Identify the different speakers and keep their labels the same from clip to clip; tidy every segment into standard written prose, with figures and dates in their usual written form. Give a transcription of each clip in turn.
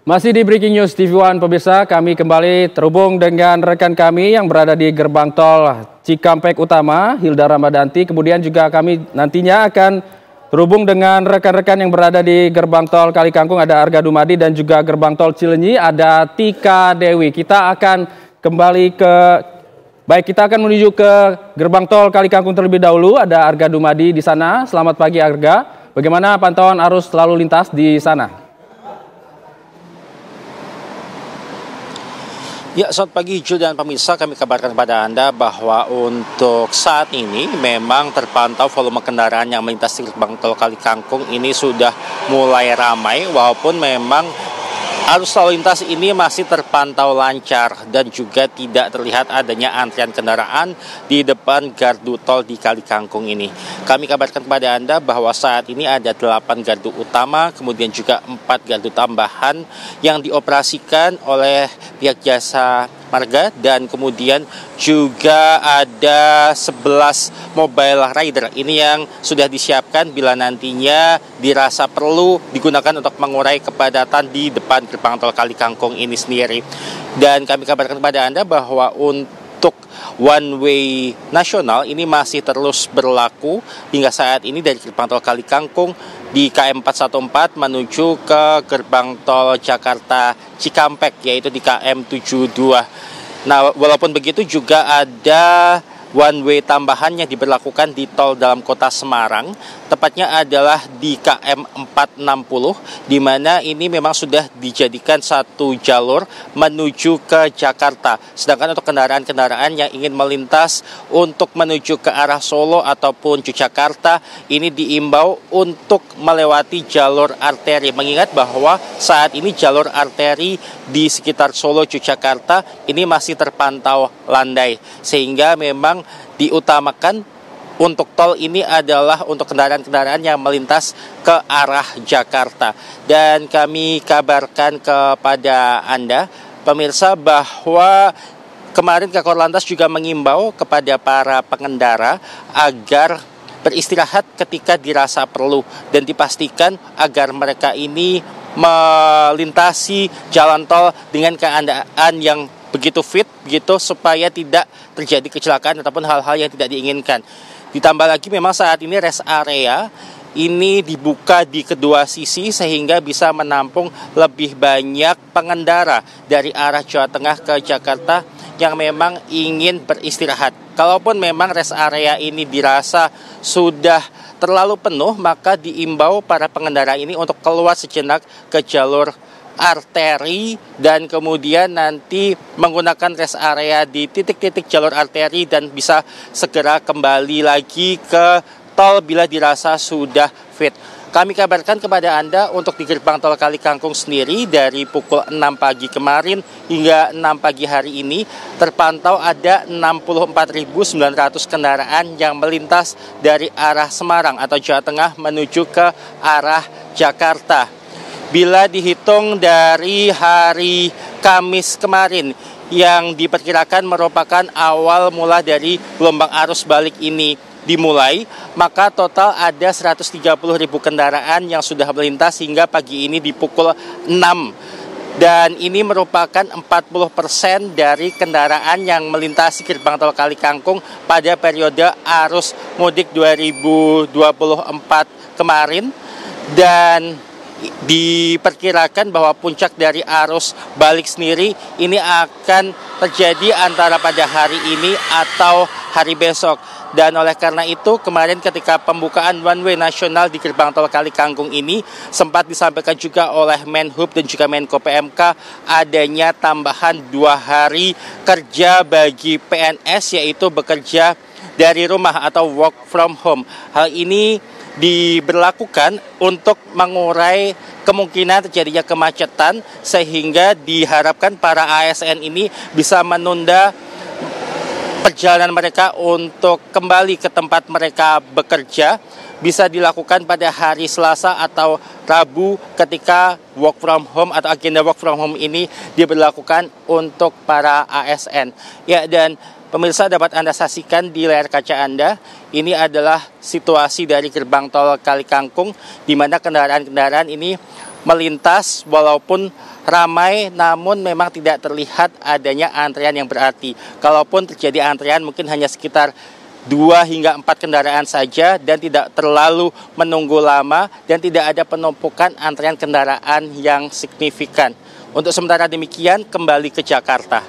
Speaker 1: Masih di Breaking News TV One, pemirsa, kami kembali terhubung dengan rekan kami yang berada di gerbang tol Cikampek Utama, Hilda Ramadanti. Kemudian juga kami nantinya akan terhubung dengan rekan-rekan yang berada di gerbang tol Kalikangkung, ada Arga Dumadi, dan juga gerbang tol Cileunyi ada Tika Dewi. Kita akan kembali kita akan menuju ke gerbang tol Kalikangkung terlebih dahulu. Ada Arga Dumadi di sana. Selamat pagi, Arga. Bagaimana pantauan arus lalu lintas di sana?
Speaker 2: Ya, selamat pagi Jul dan pemirsa, kami kabarkan kepada Anda bahwa untuk saat ini memang terpantau volume kendaraan yang melintas di gerbang tol Kalikangkung ini sudah mulai ramai, walaupun memang arus lalu lintas ini masih terpantau lancar dan juga tidak terlihat adanya antrian kendaraan di depan gardu tol di Kalikangkung ini. Kami kabarkan kepada Anda bahwa saat ini ada 8 gardu utama, kemudian juga 4 gardu tambahan yang dioperasikan oleh pihak jasa marga, dan kemudian juga ada 11 mobile rider ini yang sudah disiapkan bila nantinya dirasa perlu digunakan untuk mengurai kepadatan di depan gerbang tol Kalikangkung ini sendiri. Dan kami kabarkan kepada Anda bahwa untuk one way nasional ini masih terus berlaku hingga saat ini dari gerbang tol Kalikangkung di KM 414 menuju ke gerbang tol Jakarta Cikampek, yaitu di KM 72. Nah, walaupun begitu juga ada one way tambahan yang diberlakukan di tol dalam kota Semarang, tepatnya adalah di KM 460, di mana ini memang sudah dijadikan satu jalur menuju ke Jakarta. Sedangkan untuk kendaraan-kendaraan yang ingin melintas untuk menuju ke arah Solo ataupun Yogyakarta, ini diimbau untuk melewati jalur arteri. Mengingat bahwa saat ini jalur arteri di sekitar Solo, Yogyakarta ini masih terpantau landai, sehingga memang diutamakan untuk tol ini adalah untuk kendaraan-kendaraan yang melintas ke arah Jakarta. Dan kami kabarkan kepada Anda, pemirsa, bahwa kemarin Kakor Lantas juga mengimbau kepada para pengendara agar beristirahat ketika dirasa perlu dan dipastikan agar mereka ini melintasi jalan tol dengan keadaan yang begitu fit, begitu supaya tidak terjadi kecelakaan ataupun hal-hal yang tidak diinginkan. Ditambah lagi memang saat ini rest area ini dibuka di kedua sisi sehingga bisa menampung lebih banyak pengendara dari arah Jawa Tengah ke Jakarta yang memang ingin beristirahat. Kalaupun memang rest area ini dirasa sudah terlalu penuh, maka diimbau para pengendara ini untuk keluar sejenak ke jalur arteri dan kemudian nanti menggunakan rest area di titik-titik jalur arteri dan bisa segera kembali lagi ke tol bila dirasa sudah fit. Kami kabarkan kepada Anda untuk di gerbang tol Kalikangkung sendiri dari pukul 6 pagi kemarin hingga 6 pagi hari ini terpantau ada 64.900 kendaraan yang melintas dari arah Semarang atau Jawa Tengah menuju ke arah Jakarta. Bila dihitung dari hari Kamis kemarin yang diperkirakan merupakan awal mula dari gelombang arus balik ini dimulai, maka total ada 130.000 kendaraan yang sudah melintas hingga pagi ini di pukul 6. Dan ini merupakan 40% dari kendaraan yang melintasi gerbang tol Kalikangkung pada periode arus mudik 2024 kemarin. Dan diperkirakan bahwa puncak dari arus balik sendiri ini akan terjadi antara pada hari ini atau hari besok. Dan oleh karena itu kemarin ketika pembukaan one way nasional di gerbang tol Kalikangkung ini sempat disampaikan juga oleh Menhub dan juga Menko PMK adanya tambahan 2 hari kerja bagi PNS, yaitu bekerja dari rumah atau work from home. Hal ini diberlakukan untuk mengurai kemungkinan terjadinya kemacetan sehingga diharapkan para ASN ini bisa menunda perjalanan mereka untuk kembali ke tempat mereka bekerja bisa dilakukan pada hari Selasa atau Rabu ketika work from home atau agenda work from home ini diberlakukan untuk para ASN. Ya, dan pemirsa dapat Anda saksikan di layar kaca Anda, ini adalah situasi dari gerbang tol Kalikangkung di mana kendaraan-kendaraan ini melintas walaupun ramai, namun memang tidak terlihat adanya antrian yang berarti. Kalaupun terjadi antrian mungkin hanya sekitar 2 hingga 4 kendaraan saja dan tidak terlalu menunggu lama dan tidak ada penumpukan antrian kendaraan yang signifikan. Untuk sementara demikian, kembali ke Jakarta.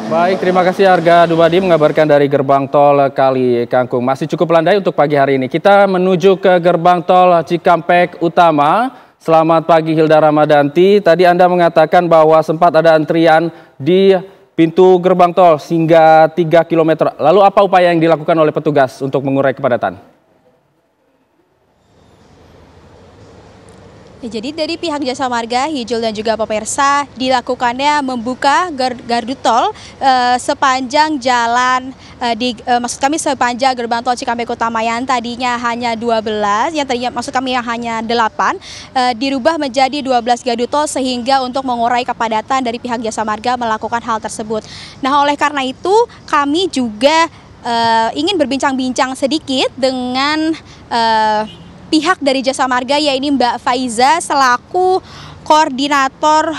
Speaker 1: Baik, terima kasih Arga Dumadi mengabarkan dari gerbang tol Kali Kangkung. Masih cukup landai untuk pagi hari ini. Kita menuju ke gerbang tol Cikampek Utama. Selamat pagi Hilda Ramadanti. Tadi Anda mengatakan bahwa sempat ada antrian di pintu gerbang tol hingga 3 km. Lalu apa upaya yang dilakukan oleh petugas untuk mengurai kepadatan?
Speaker 3: Jadi dari pihak Jasa Marga, Hijul dan juga pemirsa dilakukannya membuka gardu tol sepanjang jalan sepanjang gerbang tol Cikampek Utama yang tadinya hanya 12, yang tadinya yang hanya 8, dirubah menjadi 12 gardu tol sehingga untuk mengurai kepadatan dari pihak Jasa Marga melakukan hal tersebut. Nah, oleh karena itu kami juga ingin berbincang-bincang sedikit dengan pihak dari Jasa Marga, yaitu Mbak Faiza selaku koordinator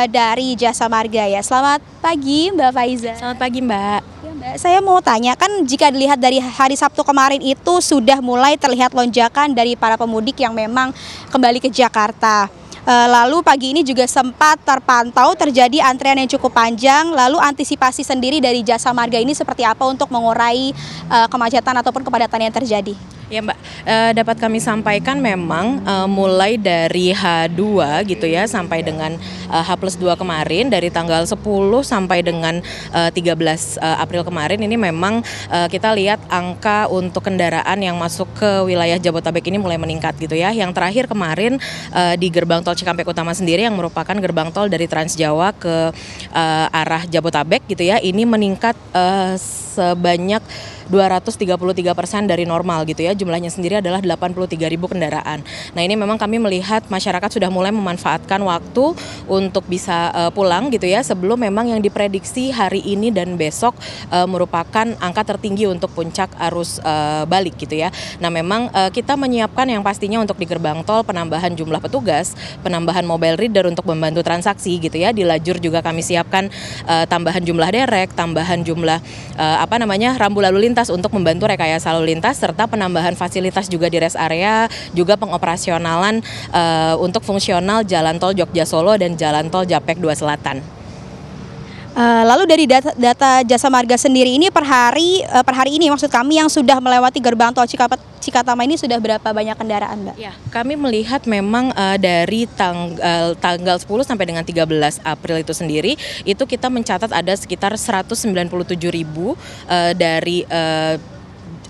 Speaker 3: dari Jasa Marga ya. Selamat pagi Mbak Faiza.
Speaker 4: Selamat pagi Mbak.
Speaker 3: Ya, Mbak, saya mau tanya, kan jika dilihat dari hari Sabtu kemarin itu sudah mulai terlihat lonjakan dari para pemudik yang memang kembali ke Jakarta. Lalu pagi ini juga sempat terpantau terjadi antrian yang cukup panjang. Lalu antisipasi sendiri dari Jasa Marga ini seperti apa untuk mengurai kemacetan ataupun kepadatan yang terjadi?
Speaker 4: Ya Mbak, dapat kami sampaikan memang mulai dari H2 gitu ya sampai dengan H+2 kemarin, dari tanggal 10 sampai dengan 13 April kemarin ini memang kita lihat angka untuk kendaraan yang masuk ke wilayah Jabotabek ini mulai meningkat gitu ya. Yang terakhir kemarin di gerbang tol Cikampek Utama sendiri yang merupakan gerbang tol dari Trans Jawa ke arah Jabotabek gitu ya, ini meningkat sebanyak 233% dari normal gitu ya. Jumlahnya sendiri adalah 83.000 kendaraan. Nah, ini memang kami melihat masyarakat sudah mulai memanfaatkan waktu untuk bisa pulang gitu ya, sebelum memang yang diprediksi hari ini dan besok merupakan angka tertinggi untuk puncak arus balik gitu ya. Nah, memang kita menyiapkan yang pastinya untuk di gerbang tol penambahan jumlah petugas, penambahan mobile reader untuk membantu transaksi gitu ya. Di lajur juga kami siapkan tambahan jumlah derek, tambahan jumlah rambu lalu lintas untuk membantu rekayasa lalu lintas, serta penambahan fasilitas juga di rest area, juga pengoperasionalan untuk fungsional jalan tol Jogja Solo dan jalan tol Japek 2 Selatan.
Speaker 3: Lalu dari data Jasa Marga sendiri ini per hari ini maksud kami yang sudah melewati gerbang tol Cikatama ini sudah berapa banyak kendaraan, Mbak?
Speaker 4: Ya, kami melihat memang dari tanggal 10 sampai dengan 13 April itu sendiri, itu kita mencatat ada sekitar 197.000 dari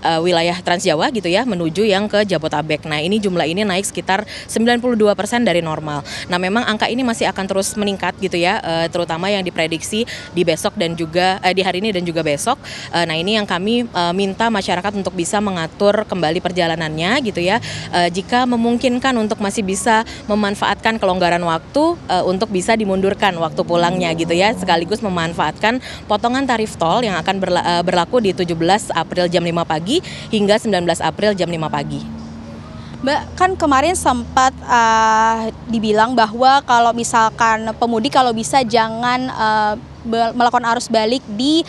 Speaker 4: wilayah Trans Jawa gitu ya menuju yang ke Jabotabek. Nah, ini jumlah ini naik sekitar 92% dari normal. Nah, memang angka ini masih akan terus meningkat gitu ya, terutama yang diprediksi di besok dan juga di hari ini dan juga besok. Nah, ini yang kami minta masyarakat untuk bisa mengatur kembali perjalanannya gitu ya. Jika memungkinkan untuk masih bisa memanfaatkan kelonggaran waktu untuk bisa dimundurkan waktu pulangnya gitu ya, sekaligus memanfaatkan potongan tarif tol yang akan berlaku di 17 April jam 5 pagi hingga 19 April jam 5 pagi.
Speaker 3: Mbak, kan kemarin sempat dibilang bahwa kalau misalkan pemudik kalau bisa jangan melakukan arus balik di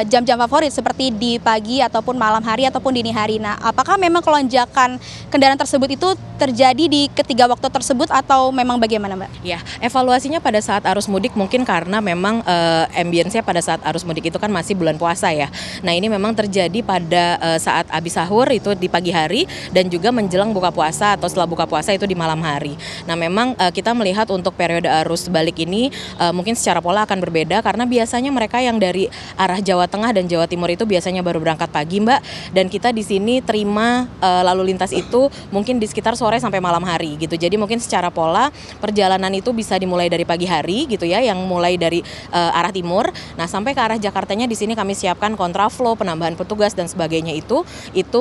Speaker 3: jam-jam favorit seperti di pagi ataupun malam hari ataupun dini hari. Nah, apakah memang kelonjakan kendaraan tersebut itu terjadi di ketiga waktu tersebut atau memang bagaimana, Mbak?
Speaker 4: Ya, evaluasinya pada saat arus mudik mungkin karena memang ambience-nya pada saat arus mudik itu kan masih bulan puasa ya. Nah, ini memang terjadi pada saat habis sahur itu di pagi hari dan juga menjelang buka puasa atau setelah buka puasa itu di malam hari. Nah, memang kita melihat untuk periode arus balik ini mungkin secara pola akan berbeda karena biasanya mereka yang dari arah Jawa Tengah dan Jawa Timur itu biasanya baru berangkat pagi, Mbak, dan kita di sini terima lalu lintas itu mungkin di sekitar sore sampai malam hari gitu. Jadi mungkin secara pola perjalanan itu bisa dimulai dari pagi hari gitu ya, yang mulai dari arah timur. Nah, sampai ke arah Jakartanya di sini kami siapkan kontraflow, penambahan petugas dan sebagainya itu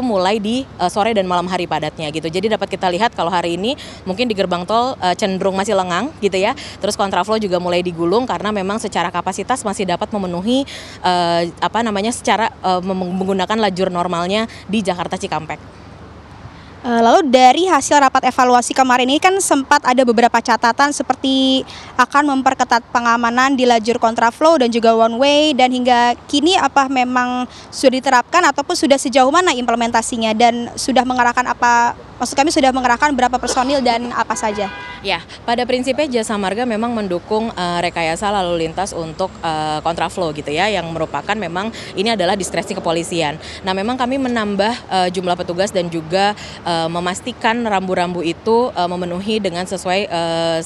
Speaker 4: mulai di sore dan malam hari padatnya gitu. Jadi dapat kita lihat kalau hari ini mungkin di gerbang tol cenderung masih lengang gitu ya. Terus kontraflow juga mulai digulung karena memang secara kapasitas masih dapat memenuhi secara menggunakan lajur normalnya di Jakarta Cikampek.
Speaker 3: Lalu dari hasil rapat evaluasi kemarin ini kan sempat ada beberapa catatan seperti akan memperketat pengamanan di lajur kontraflow dan juga one way, dan hingga kini apa memang sudah diterapkan ataupun sudah sejauh mana implementasinya dan sudah mengerahkan apa, maksud kami sudah mengerahkan berapa personil dan apa saja?
Speaker 4: Ya, pada prinsipnya Jasa Marga memang mendukung rekayasa lalu lintas untuk kontraflow gitu ya, yang merupakan memang ini adalah diskresi kepolisian. Nah, memang kami menambah jumlah petugas dan juga memastikan rambu-rambu itu memenuhi dengan sesuai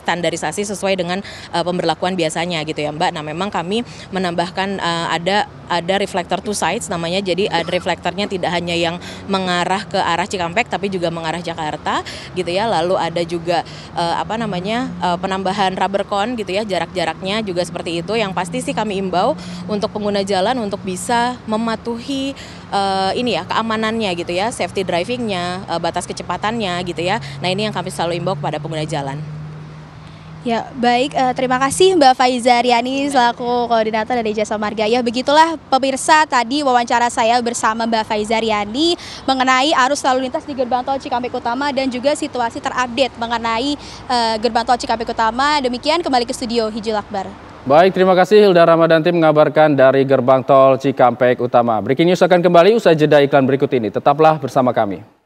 Speaker 4: standarisasi sesuai dengan pemberlakuan biasanya gitu ya, Mbak. Nah, memang kami menambahkan ada reflector two sides namanya, jadi ada reflektornya tidak hanya yang mengarah ke arah Cikampek tapi juga mengarah Jakarta gitu ya. Lalu ada juga penambahan rubber cone gitu ya, jarak-jaraknya juga seperti itu. Yang pasti sih kami imbau untuk pengguna jalan untuk bisa mematuhi keamanannya gitu ya, safety drivingnya, batas kecepatannya gitu ya. Nah, ini yang kami selalu imbau kepada pengguna jalan.
Speaker 3: Ya, baik, terima kasih Mbak Faiza Riani selaku koordinator dari Jasa Marga. Ya, begitulah pemirsa tadi wawancara saya bersama Mbak Faiza Riani mengenai arus lalu lintas di gerbang tol Cikampek Utama dan juga situasi terupdate mengenai gerbang tol Cikampek Utama. Demikian, kembali ke studio Hijul Akbar.
Speaker 1: Baik, terima kasih Hilda Ramadanti mengabarkan dari gerbang tol Cikampek Utama. Breaking News akan kembali usai jeda iklan berikut ini. Tetaplah bersama kami.